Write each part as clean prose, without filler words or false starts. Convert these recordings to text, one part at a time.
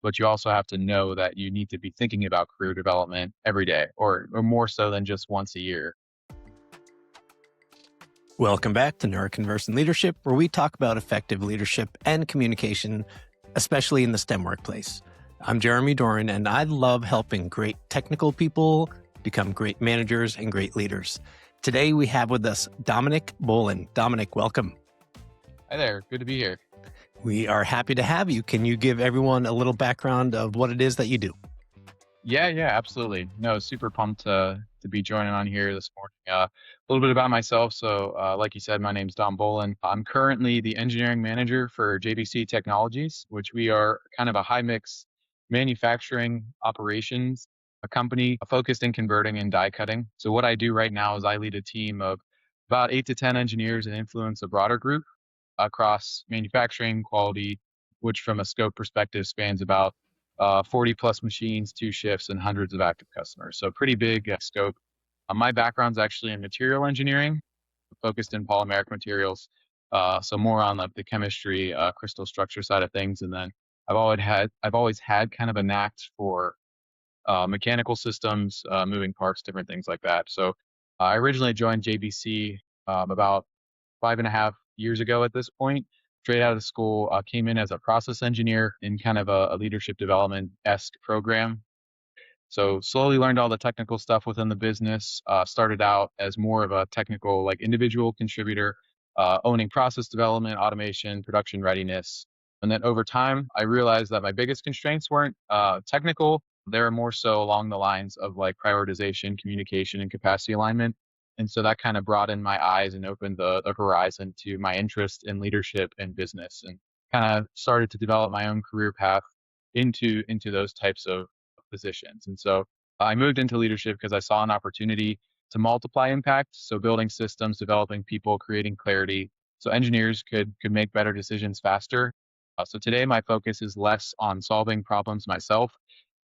but you also have to know that you need to be thinking about career development every day or more so than just once a year. Welcome back to NeuroConversant Leadership, where we talk about effective leadership and communication, especially in the STEM workplace. I'm Jeremy Doran, and I love helping great technical people become great managers and great leaders. Today, we have with us Dominic Bowlin. Dominic, welcome. Hi there. Good to be here. We are happy to have you. Can you give everyone a little background of what it is that you do? Yeah, absolutely. No, super pumped to be joining on here this morning. A little bit about myself. So, like you said, my name's Dom Bowlin. I'm currently the engineering manager for JBC Technologies, which we are kind of a high mix manufacturing operations, a company focused in converting and die cutting. So what I do right now is I lead a team of about 8 to 10 engineers and influence a broader group across manufacturing, quality, which from a scope perspective spans about 40 plus machines, 2 shifts, and hundreds of active customers. So pretty big scope. My background's actually in material engineering, focused in polymeric materials. So more on the chemistry, crystal structure side of things. And then I've always had kind of a knack for mechanical systems, moving parts, different things like that. So I originally joined JBC about 5.5 years ago at this point. Straight out of school, came in as a process engineer in kind of a leadership development-esque program. So slowly learned all the technical stuff within the business. Started out as more of a technical, like individual contributor, owning process development, automation, production readiness. And then over time, I realized that my biggest constraints weren't technical. They were more so along the lines of like prioritization, communication, and capacity alignment. And so that kind of broadened my eyes and opened the horizon to my interest in leadership and business, and kind of started to develop my own career path into those types of positions. And so I moved into leadership because I saw an opportunity to multiply impact. So building systems, developing people, creating clarity, so engineers could make better decisions faster. So today my focus is less on solving problems myself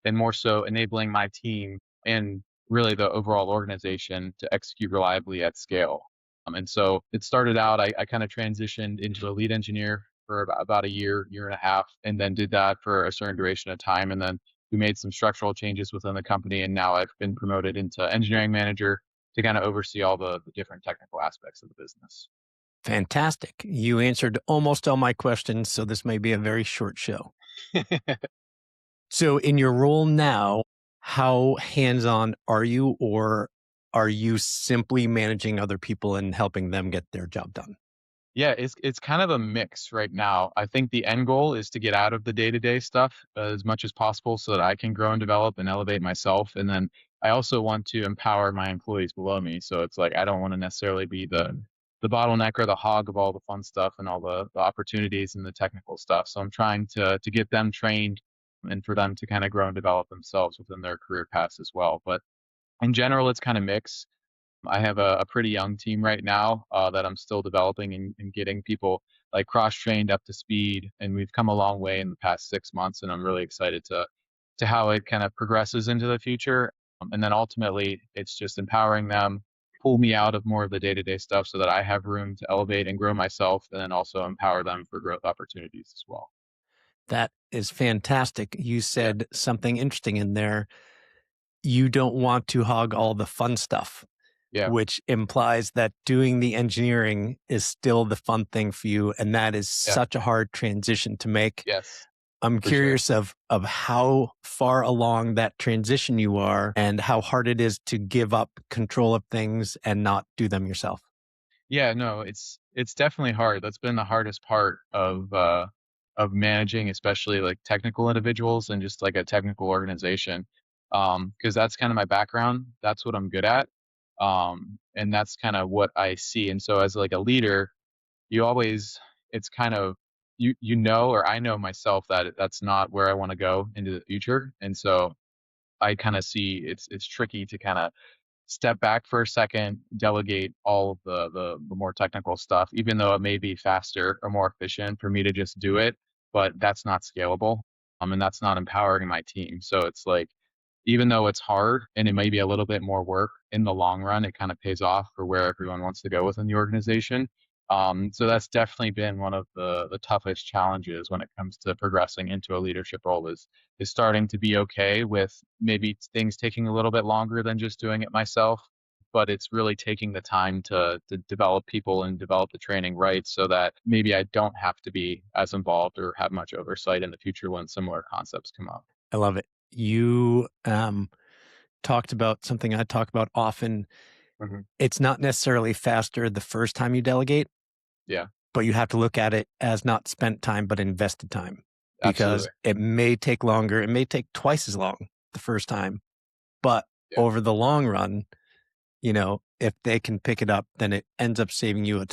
and more so enabling my team and really the overall organization to execute reliably at scale. And so it started out, I kind of transitioned into a lead engineer for about a year and a half, and then did that for a certain duration of time. And then we made some structural changes within the company, and now I've been promoted into engineering manager to kind of oversee all the different technical aspects of the business. Fantastic. You answered almost all my questions, so this may be a very short show. So in your role now, how hands-on are you, or are you simply managing other people and helping them get their job done? Yeah, it's kind of a mix right now. I think the end goal is to get out of the day-to-day stuff as much as possible so that I can grow and develop and elevate myself. And then I also want to empower my employees below me. So it's like I don't want to necessarily be the bottleneck or the hog of all the fun stuff and all the opportunities and the technical stuff. So I'm trying to get them trained and for them to kind of grow and develop themselves within their career paths as well. But in general, it's kind of mixed. I have a pretty young team right now that I'm still developing and getting people like cross-trained up to speed. And we've come a long way in the past 6 months, and I'm really excited to how it kind of progresses into the future. And then ultimately, it's just empowering them, pull me out of more of the day-to-day stuff so that I have room to elevate and grow myself, and then also empower them for growth opportunities as well. That is fantastic. You Yeah, said something interesting in there. You don't want to hog all the fun stuff, yeah, which implies that doing the engineering is still the fun thing for you. And that is yeah, such a hard transition to make. yes, I'm for sure. curious of how far along that transition you are and how hard it is to give up control of things and not do them yourself. Yeah, no, it's definitely hard. That's been the hardest part of managing, especially like technical individuals and just like a technical organization. Because that's kind of my background. That's what I'm good at. And that's kind of what I see. And so as like a leader, you always it's kind of you know, or I know myself that that's not where I want to go into the future. And so I kind of see it's tricky to kind of step back for a second, delegate all of the more technical stuff, even though it may be faster or more efficient for me to just do it, but that's not scalable. And that's not empowering my team. So it's like, even though it's hard and it may be a little bit more work in the long run, it kind of pays off for where everyone wants to go within the organization. So that's definitely been one of the toughest challenges when it comes to progressing into a leadership role is starting to be okay with maybe things taking a little bit longer than just doing it myself, but it's really taking the time to develop people and develop the training right so that maybe I don't have to be as involved or have much oversight in the future when similar concepts come up. I love it. You talked about something I talk about often. Hmm. It's not necessarily faster the first time you delegate, Yeah, but you have to look at it as not spent time, but invested time because absolutely. it may take longer. It may take twice as long the first time, but Yeah. over the long run, if they can pick it up, then it ends up saving you a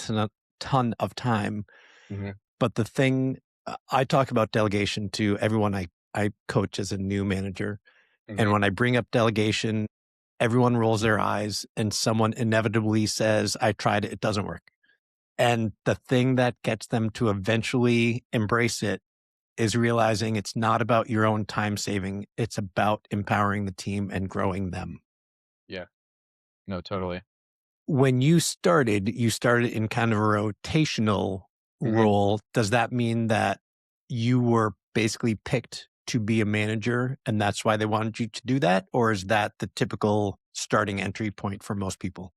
ton of time. Hmm. But the thing I talk about delegation to everyone I coach as a new manager. And Hmm. when I bring up delegation, everyone rolls their eyes and someone inevitably says, I tried it, it doesn't work. And the thing that gets them to eventually embrace it is realizing it's not about your own time saving, it's about empowering the team and growing them. Yeah. No, totally. When you started in kind of a rotational Hmm. role. Does that mean that you were basically picked to be a manager and that's why they wanted you to do that? Or is that the typical starting entry point for most people?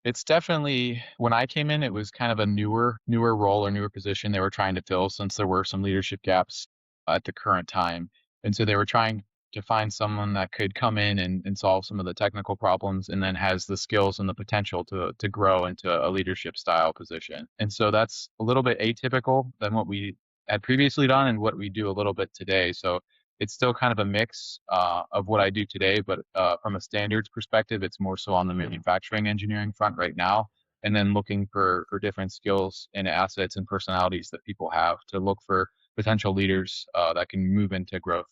It's definitely when I came in, it was kind of a newer role or newer position they were trying to fill since there were some leadership gaps at the current time. And so they were trying to find someone that could come in and solve some of the technical problems and then has the skills and the potential to grow into a leadership style position. And so that's a little bit atypical than what we had previously done and what we do a little bit today. So it's still kind of a mix of what I do today, but from a standards perspective, it's more so on the manufacturing engineering front right now, and then looking for different skills and assets and personalities that people have to look for potential leaders that can move into growth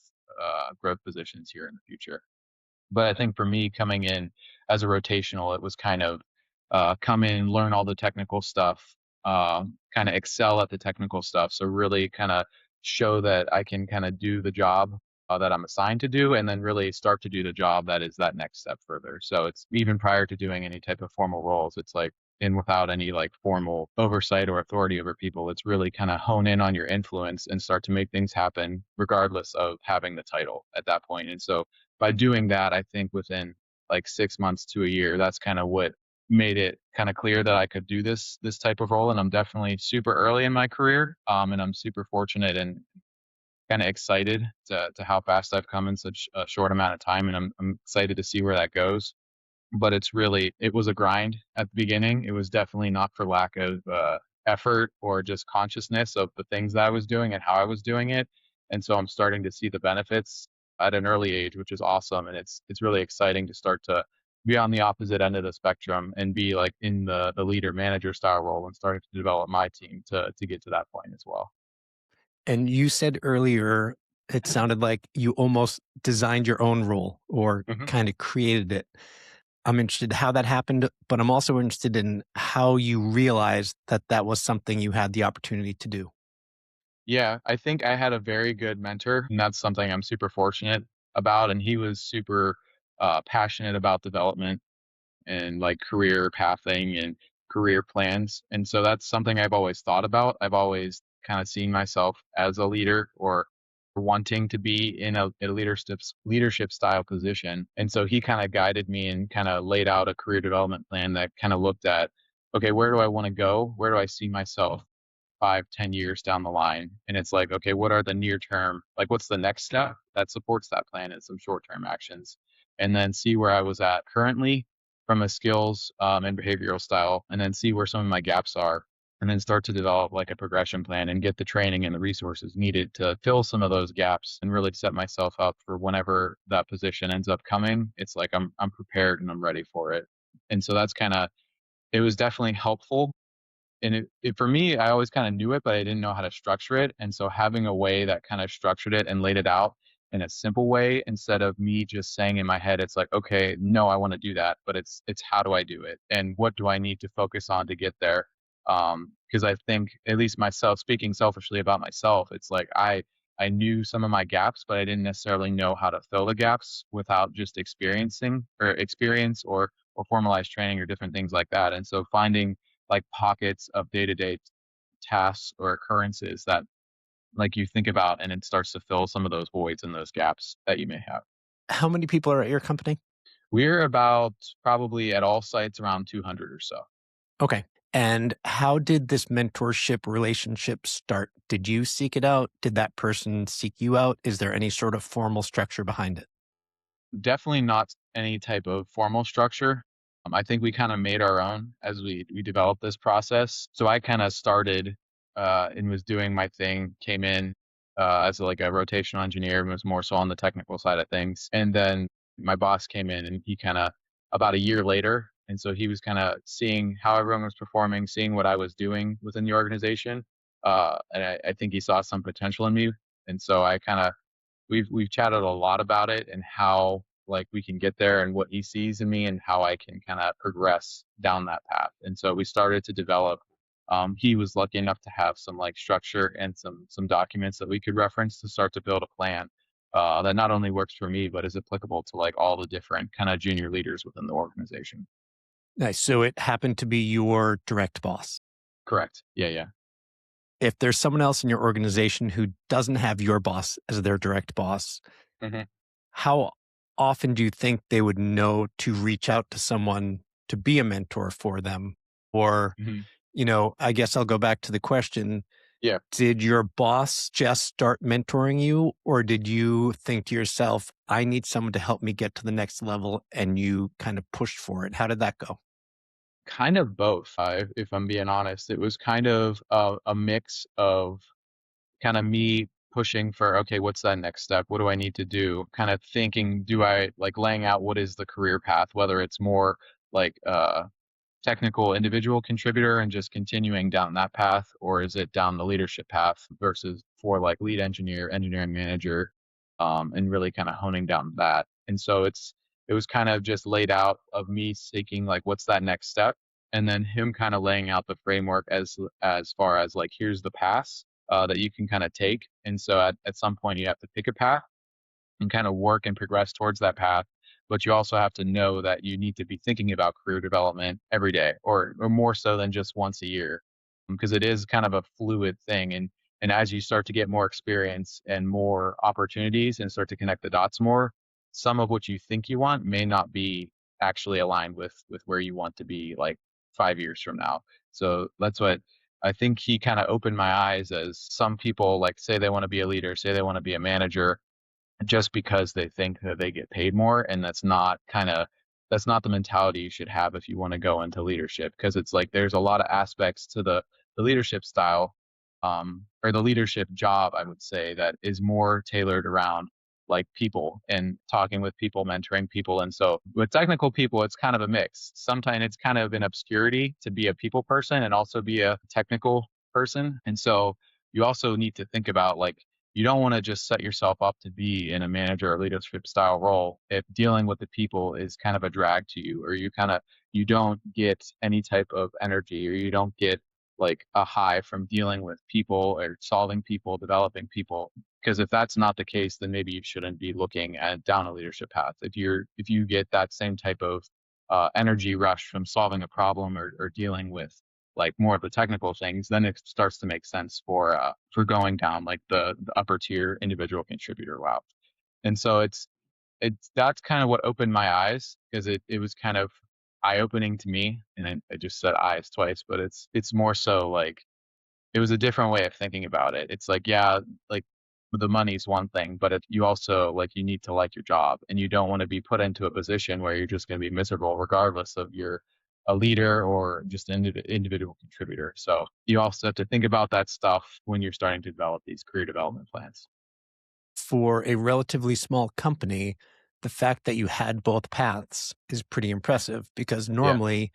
positions here in the future. But I think for me coming in as a rotational, it was kind of come in, learn all the technical stuff, kind of excel at the technical stuff. So really kind of show that I can kind of do the job that I'm assigned to do, and then really start to do the job that is that next step further. So it's even prior to doing any type of formal roles, it's like in without any like formal oversight or authority over people, it's really kind of hone in on your influence and start to make things happen regardless of having the title at that point. And so by doing that, I think within like 6 months to a year, that's kind of what made it kind of clear that I could do this type of role. And I'm definitely super early in my career, and I'm super fortunate and kind of excited to how fast I've come in such a short amount of time, and I'm excited to see where that goes. But it was a grind at the beginning. It was definitely not for lack of effort or just consciousness of the things that I was doing and how I was doing it. And so I'm starting to see the benefits at an early age, which is awesome. And it's really exciting to start to be on the opposite end of the spectrum and be like in the leader manager style role and starting to develop my team to get to that point as well. And you said earlier, it sounded like you almost designed your own role or Mhm. kind of created it. I'm interested how that happened, but I'm also interested in how you realized that that was something you had the opportunity to do. Yeah, I think I had a very good mentor, and that's something I'm super fortunate about. And he was super passionate about development and like career pathing and career plans. And so that's something I've always thought about. I've always kind of seen myself as a leader or wanting to be in a leadership style position. And so he kind of guided me and kind of laid out a career development plan that kind of looked at, okay, where do I want to go? Where do I see myself 5, 10 years down the line? And it's like, okay, what are the near term, like what's the next step that supports that plan and some short term actions? And then see where I was at currently from a skills and behavioral style, and then see where some of my gaps are, and then start to develop like a progression plan and get the training and the resources needed to fill some of those gaps and really set myself up for whenever that position ends up coming. It's like I'm prepared and I'm ready for it. And so that's kind of it was definitely helpful, and for me, I always kind of knew it, but I didn't know how to structure it. And so having a way that kind of structured it and laid it out in a simple way instead of me just saying in my head, it's like, okay, no, I want to do that, but it's how do I do it and what do I need to focus on to get there? Because I think at least myself, speaking selfishly about myself, it's like I knew some of my gaps, but I didn't necessarily know how to fill the gaps without just experiencing or experience or formalized training or different things like that. And so finding like pockets of day-to-day tasks or occurrences that like you think about, and it starts to fill some of those voids and those gaps that you may have. How many people are at your company? We're about probably at all sites around 200 or so. Okay. And how did this mentorship relationship start? Did you seek it out? Did that person seek you out? Is there any sort of formal structure behind it? Definitely not any type of formal structure. I think we kind of made our own as we developed this process. So I kind of started and was doing my thing, came in as like a rotational engineer, and was more so on the technical side of things. And then my boss came in and he kind of about a year later, and so he was kind of seeing how everyone was performing, seeing what I was doing within the organization. And I think he saw some potential in me. And so I kind of we've chatted a lot about it and how like we can get there and what he sees in me and how I can kind of progress down that path. And so we started to develop. He was lucky enough to have some like structure and some documents that we could reference to start to build a plan that not only works for me but is applicable to like all the different kind of junior leaders within the organization. Nice. So it happened to be your direct boss. Correct. Yeah, yeah. If there's someone else in your organization who doesn't have your boss as their direct boss, Hmm. how often do you think they would know to reach out to someone to be a mentor for them? Or, Hmm. I guess I'll go back to the question. Yeah. Did your boss just start mentoring you, or did you think to yourself, I need someone to help me get to the next level, and you kind of pushed for it? How did that go? Kind of both. If I'm being honest, it was kind of a mix of kind of me pushing for, okay, what's that next step? What do I need to do? Kind of thinking, do I like laying out what is the career path, whether it's more like technical individual contributor and just continuing down that path, or is it down the leadership path versus for like lead engineer, engineering manager, and really kind of honing down that. And so it was kind of just laid out of me seeking like what's that next step, and then him kind of laying out the framework as far as like here's the path that you can kind of take. And so at some point you have to pick a path and kind of work and progress towards that path. But you also have to know that you need to be thinking about career development every day, or more so than just once a year, because it is kind of a fluid thing. And as you start to get more experience and more opportunities and start to connect the dots more, some of what you think you want may not be actually aligned with where you want to be like 5 years from now. So that's what I think he kind of opened my eyes as some people like say they want to be a leader, say they want to be a manager just because they think that they get paid more, and that's not the mentality you should have if you want to go into leadership, because it's like there's a lot of aspects to the leadership style, or the leadership job, I would say, that is more tailored around like people and talking with people, mentoring people. And so with technical people it's kind of a mix. Sometimes it's kind of an obscurity to be a people person and also be a technical person. And so you also need to think about like you don't want to just set yourself up to be in a manager or leadership style role if dealing with the people is kind of a drag to you, or you don't get any type of energy, or you don't get like a high from dealing with people or solving people, developing people. Because if that's not the case, then maybe you shouldn't be looking at down a leadership path. If you get that same type of energy rush from solving a problem, or dealing with like more of the technical things, then it starts to make sense for going down like the upper tier individual contributor route. And so it's that's kind of what opened my eyes, because it was kind of eye opening to me. And I just said eyes twice, but it's more so like it was a different way of thinking about it. It's like, yeah, like the money's one thing, but you also like you need to like your job, and you don't want to be put into a position where you're just going to be miserable, regardless of you're a leader or just an individual contributor. So you also have to think about that stuff when you're starting to develop these career development plans. For a relatively small company, the fact that you had both paths is pretty impressive because Yeah, normally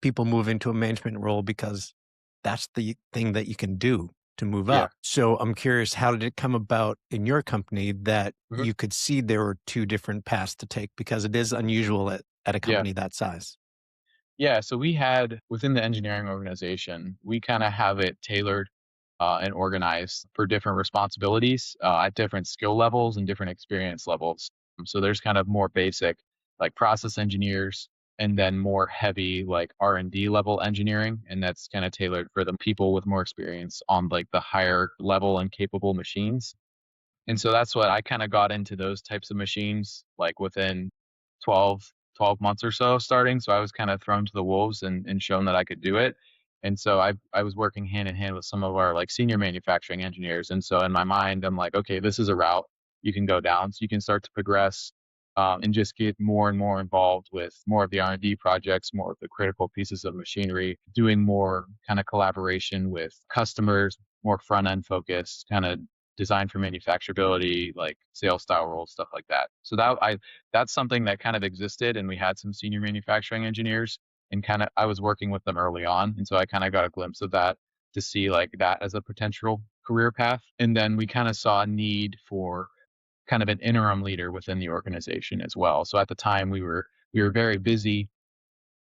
people move into a management role because that's the thing that you can do to move yeah. up. So I'm curious, how did it come about in your company that Mhm. you could see there were two different paths to take? Because it is unusual at a Yeah. company that size. Yeah, so we had within the engineering organization, we kind of have it tailored and organized for different responsibilities at different skill levels and different experience levels. So there's kind of more basic, like process engineers. and then more heavy like R&D level engineering, and that's kind of tailored for the people with more experience on like the higher level and capable machines. And so that's what I kind of got into those types of machines like within 12, 12 months or so starting. So I was kind of thrown to the wolves and shown that I could do it. And so I was working hand in hand with some of our like senior manufacturing engineers. And so in my mind, I'm like, okay, this is a route you can go down. So you can start to progress and just get more and more involved with more of the R&D projects, more of the critical pieces of machinery, doing more kind of collaboration with customers, more front end focused, kind of design for manufacturability, like sales style roles, stuff like that. So that's something that kind of existed, and we had some senior manufacturing engineers, and kind of I was working with them early on, and so I kind of got a glimpse of that to see like that as a potential career path. And then we kind of saw a need for kind of an interim leader within the organization as well. So at the time we were very busy,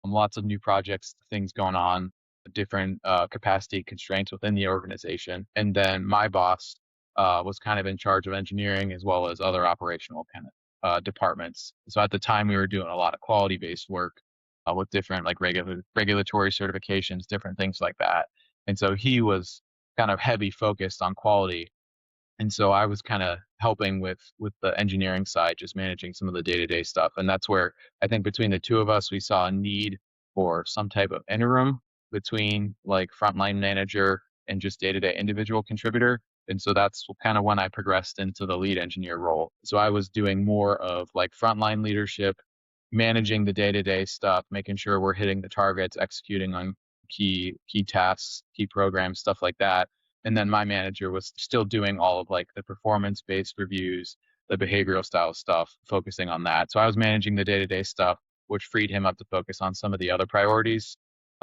lots of new projects, things going on, different capacity constraints within the organization. And then my boss was kind of in charge of engineering as well as other operational kind of departments. So at the time, we were doing a lot of quality based work with different like regulatory certifications, different things like that. And so he was kind of heavy focused on quality, and so I was kind of helping with the engineering side, just managing some of the day-to-day stuff. And that's where I think between the two of us, we saw a need for some type of interim between like frontline manager and just day-to-day individual contributor. And so that's kind of when I progressed into the lead engineer role. So I was doing more of like frontline leadership, managing the day-to-day stuff, making sure we're hitting the targets, executing on key tasks, key programs, stuff like that. And then my manager was still doing all of like the performance based reviews, the behavioral style stuff, focusing on that. So I was managing the day-to-day stuff, which freed him up to focus on some of the other priorities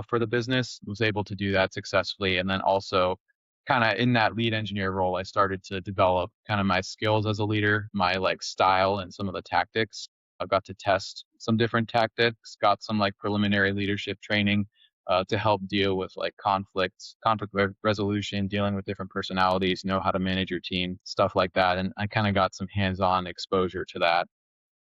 for the business. Was able to do that successfully. And then also kind of in that lead engineer role, I started to develop kind of my skills as a leader, my like style and some of the tactics. I got to test some different tactics, got some like preliminary leadership training to help deal with like resolution, dealing with different personalities, know how to manage your team, stuff like that. And I kind of got some hands-on exposure to that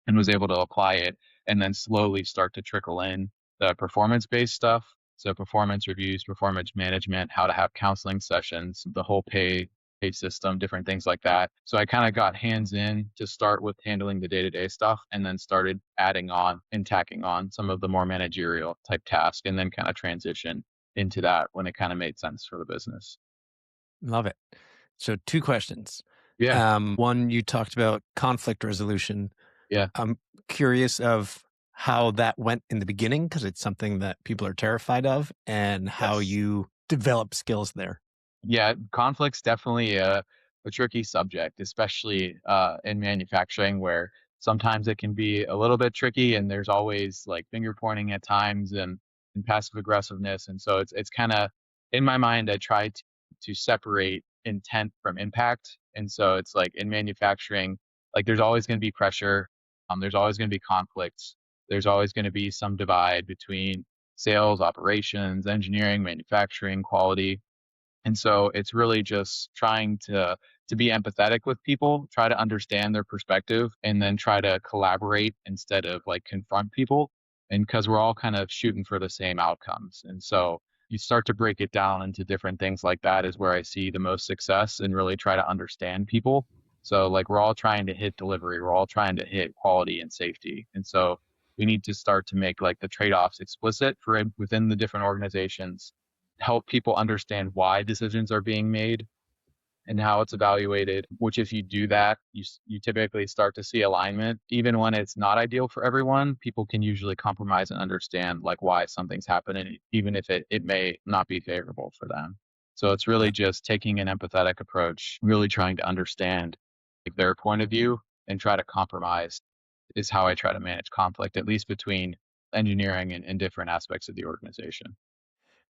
and was able to apply it and then slowly start to trickle in the performance-based stuff. So performance reviews, performance management, how to have counseling sessions, the whole pay system, different things like that. So I kind of got hands in to start with handling the day-to-day stuff and then started adding on and tacking on some of the more managerial type tasks and then kind of transition into that when it kind of made sense for the business. Love it. So, two questions. Yeah. One, you talked about conflict resolution. Yeah. I'm curious of how that went in the beginning because it's something that people are terrified of, and how Yes. you develop skills there. Yeah, conflict's definitely a tricky subject, especially in manufacturing, where sometimes it can be a little bit tricky, and there's always like finger pointing at times and passive aggressiveness. And so it's kind of in my mind, I try to separate intent from impact. And so it's like in manufacturing, like there's always going to be pressure, there's always going to be conflicts, there's always going to be some divide between sales, operations, engineering, manufacturing, quality. And so it's really just trying to be empathetic with people, try to understand their perspective, and then try to collaborate instead of like confront people. And because we're all kind of shooting for the same outcomes. And so you start to break it down into different things like that is where I see the most success and really try to understand people. So like we're all trying to hit delivery, we're all trying to hit quality and safety. And so we need to start to make like the trade-offs explicit for within the different organizations, help people understand why decisions are being made and how it's evaluated, which if you do that, you typically start to see alignment. Even when it's not ideal for everyone, people can usually compromise and understand like why something's happening, even if it may not be favorable for them. So it's really Yeah. just taking an empathetic approach, really trying to understand like their point of view and try to compromise is how I try to manage conflict, at least between engineering and different aspects of the organization.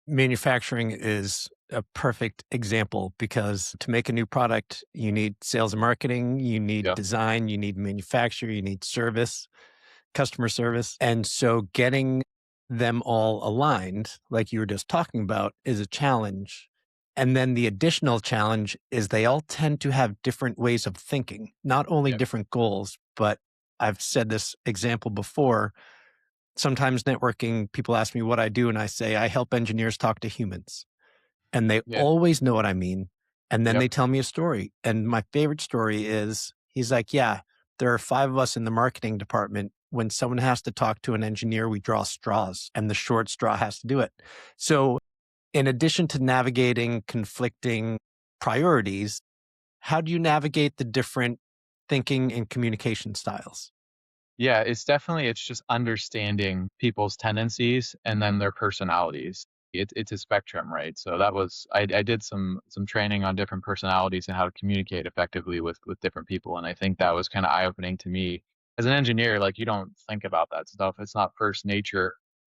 Manufacturing is a perfect example because to make a new product, you need sales and marketing, you need Yeah. design, you need manufacture, you need service, customer service. And so getting them all aligned, like you were just talking about, is a challenge. And then the additional challenge is they all tend to have different ways of thinking, not only Yep. different goals, but I've said this example before. Sometimes networking, people ask me what I do, and I say, I help engineers talk to humans. And they Yeah. always know what I mean. And then Yep. they tell me a story. And my favorite story is he's like, yeah, there are 5 of us in the marketing department. When someone has to talk to an engineer, we draw straws, and the short straw has to do it. So, in addition to navigating conflicting priorities, how do you navigate the different thinking and communication styles? Yeah, it's just understanding people's tendencies and then their personalities. It's a spectrum, right? So I did some training on different personalities and how to communicate effectively with different people, and I think that was kind of eye opening to me. As an engineer, like you don't think about that stuff. It's not first nature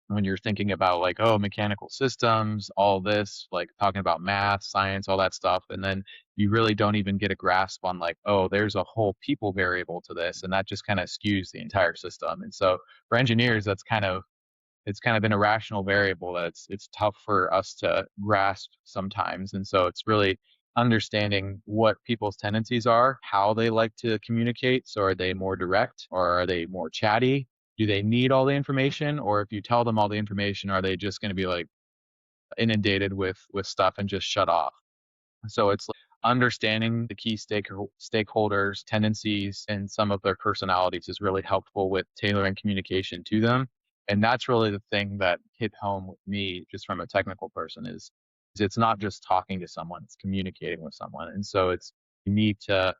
when you're thinking about like, oh, mechanical systems, all this, like talking about math, science, all that stuff, and then you really don't even get a grasp on like, oh, there's a whole people variable to this, and that just kind of skews the entire system. And so for engineers, it's kind of an irrational variable that it's tough for us to grasp sometimes. And so it's really understanding what people's tendencies are, how they like to communicate. So are they more direct or are they more chatty? Do they need all the information? Or if you tell them all the information, are they just going to be like inundated with stuff and just shut off? So it's like understanding the key stakeholders, tendencies, and some of their personalities is really helpful with tailoring communication to them. And that's really the thing that hit home with me, just from a technical person, is it's not just talking to someone; it's communicating with someone. And so you need to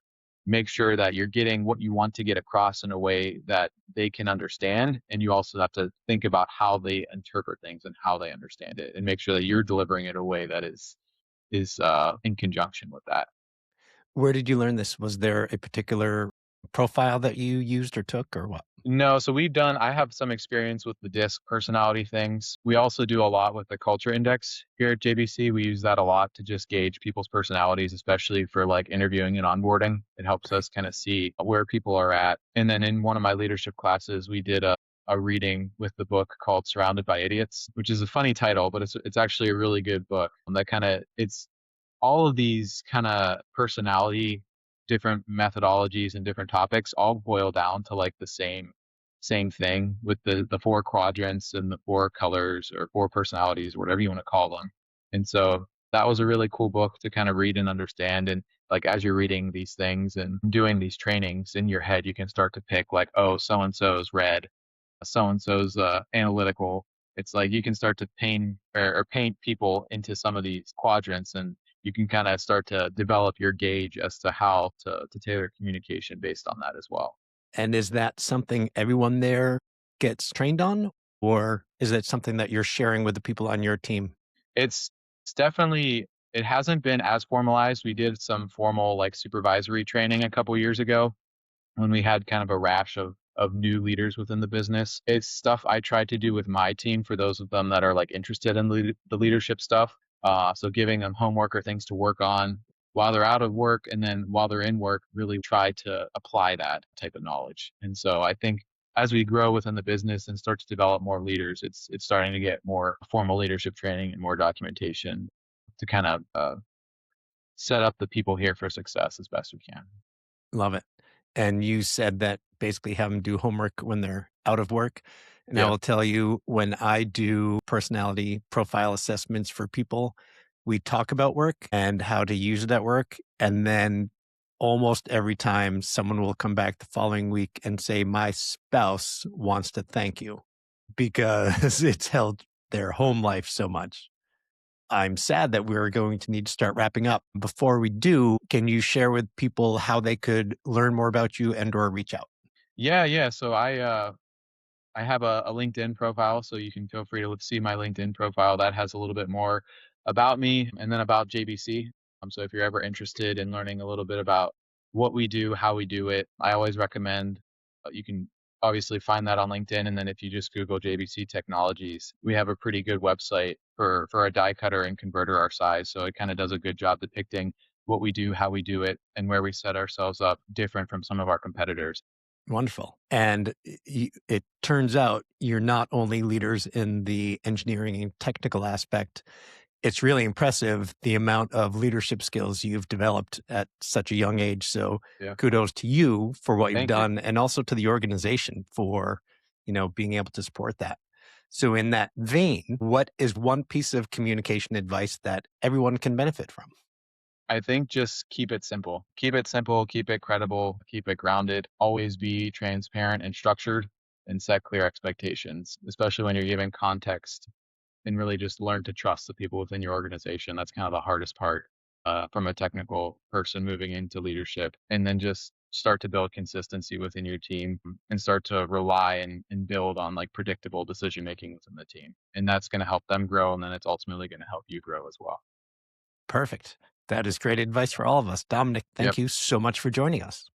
make sure that you're getting what you want to get across in a way that they can understand, and you also have to think about how they interpret things and how they understand it, and make sure that you're delivering it in a way that is in conjunction with that. Where did you learn this? Was there a particular profile that you used or took, or what? No, so I have some experience with the DISC personality things. We also do a lot with the culture index here at JBC. We use that a lot to just gauge people's personalities, especially for like interviewing and onboarding. It helps Great. us kind of see where people are at. And then in one of my leadership classes, we did a reading with the book called Surrounded by Idiots, which is a funny title, but it's actually a really good book. That kind of it's all of these kind of personality, different methodologies and different topics all boil down to like the same thing with the four quadrants and the four colors or four personalities, whatever you want to call them. And so that was a really cool book to kind of read and understand. And like as you're reading these things and doing these trainings in your head, you can start to pick like, oh, so and so's red, so and so's analytical. It's like you can start to paint people into some of these quadrants, and you can kind of start to develop your gauge as to how to tailor communication based on that as well. And is that something everyone there gets trained on? Or is it something that you're sharing with the people on your team? It's it's definitely it hasn't been as formalized. We did some formal like supervisory training a couple years ago when we had kind of a rash of new leaders within the business. It's stuff I try to do with my team for those of them that are like interested in the leadership stuff. So giving them homework or things to work on while they're out of work, and then while they're in work, really try to apply that type of knowledge. And so I think as we grow within the business and start to develop more leaders, it's starting to get more formal leadership training and more documentation to kind of set up the people here for success as best we can. Love it. And you said that basically have them do homework when they're out of work. And I Yeah. will tell you, when I do personality profile assessments for people, we talk about work and how to use it at work. And then almost every time someone will come back the following week and say, my spouse wants to thank you because it's helped their home life so much. I'm sad that we're going to need to start wrapping up. Before we do, can you share with people how they could learn more about you and or reach out? Yeah, yeah. So I have a LinkedIn profile, so you can feel free to see my LinkedIn profile. That has a little bit more about me and then about JBC. So if you're ever interested in learning a little bit about what we do, how we do it, I always recommend you can obviously find that on LinkedIn. And then if you just Google JBC Technologies, we have a pretty good website for a die cutter and converter our size. So it kind of does a good job depicting what we do, how we do it, and where we set ourselves up different from some of our competitors. Wonderful. And it turns out you're not only leaders in the engineering and technical aspect. It's really impressive the amount of leadership skills you've developed at such a young age. So Yeah. kudos to you for what you've Thank you. done and also to the organization for being able to support that. So in that vein, what is one piece of communication advice that everyone can benefit from? I think just keep it simple. Keep it simple, keep it credible, keep it grounded. Always be transparent and structured and set clear expectations, especially when you're giving context, and really just learn to trust the people within your organization. That's kind of the hardest part from a technical person moving into leadership. And then just start to build consistency within your team and start to rely and build on like predictable decision making within the team. And that's going to help them grow. And then it's ultimately going to help you grow as well. Perfect. That is great advice for all of us. Dominic, thank Yep. you so much for joining us.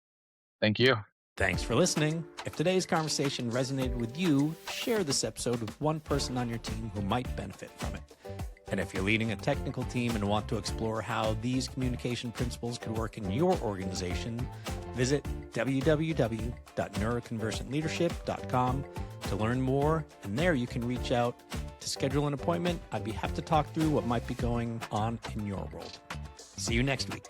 Thank you. Thanks for listening. If today's conversation resonated with you, share this episode with one person on your team who might benefit from it. And if you're leading a technical team and want to explore how these communication principles could work in your organization, visit www.neuroconversantleadership.com to learn more. And there you can reach out to schedule an appointment. I'd be happy to talk through what might be going on in your world. See you next week.